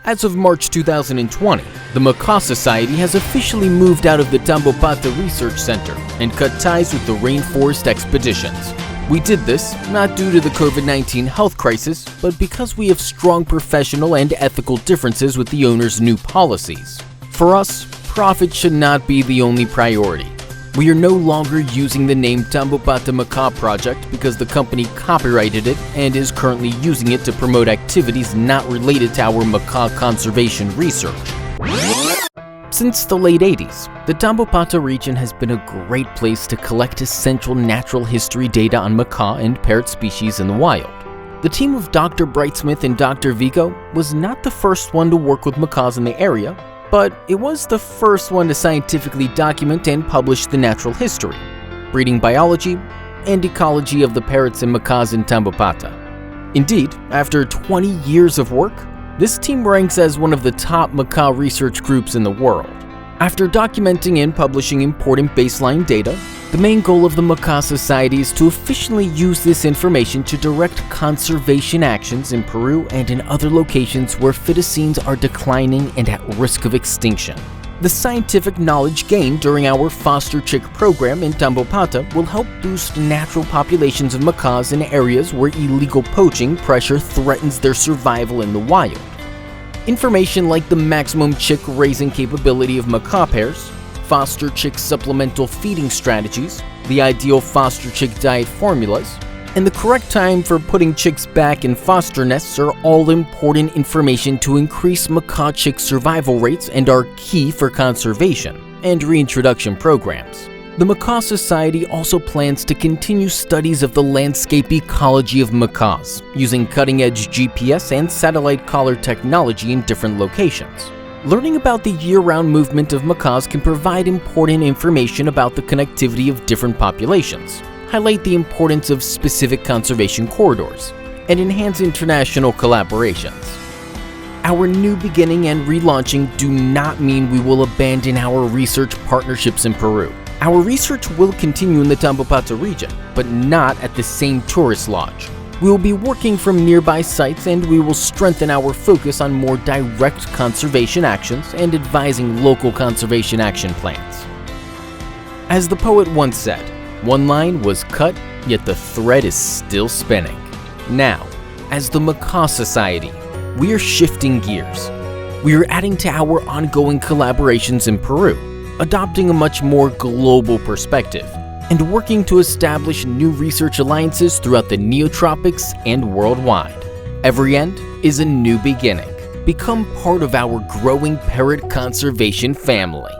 As of March 2020, the Macaw Society has officially moved out of the Tambopata Research Center and cut ties with the Rainforest Expeditions. We did this not due to the COVID-19 health crisis, but because we have strong professional and ethical differences with the owner's new policies. For us, profit should not be the only priority. We are no longer using the name Tambopata Macaw Project because the company copyrighted it and is currently using it to promote activities not related to our macaw conservation research. Since the late 80s, the Tambopata region has been a great place to collect essential natural history data on macaw and parrot species in the wild. The team of Dr. Brightsmith and Dr. Vigo was not the first one to work with macaws in the area, but it was the first one to scientifically document and publish the natural history, breeding biology, and ecology of the parrots and macaws in Tambopata. Indeed, after 20 years of work, this team ranks as one of the top macaw research groups in the world. After documenting and publishing important baseline data, the main goal of the Macaw Society is to efficiently use this information to direct conservation actions in Peru and in other locations where phytocines are declining and at risk of extinction. The scientific knowledge gained during our foster chick program in Tambopata will help boost natural populations of macaws in areas where illegal poaching pressure threatens their survival in the wild. Information like the maximum chick raising capability of macaw pairs, foster chick supplemental feeding strategies, the ideal foster chick diet formulas, and the correct time for putting chicks back in foster nests are all important information to increase macaw chick survival rates and are key for conservation and reintroduction programs. The Macaw Society also plans to continue studies of the landscape ecology of macaws, using cutting-edge GPS and satellite collar technology in different locations. Learning about the year-round movement of macaws can provide important information about the connectivity of different populations, highlight the importance of specific conservation corridors, and enhance international collaborations. Our new beginning and relaunching do not mean we will abandon our research partnerships in Peru. Our research will continue in the Tambopata region, but not at the same tourist lodge. We will be working from nearby sites and we will strengthen our focus on more direct conservation actions and advising local conservation action plans. As the poet once said, one line was cut, yet the thread is still spinning. Now, as the Macaw Society, we are shifting gears. We are adding to our ongoing collaborations in Peru, adopting a much more global perspective, and working to establish new research alliances throughout the Neotropics and worldwide. Every end is a new beginning. Become part of our growing parrot conservation family.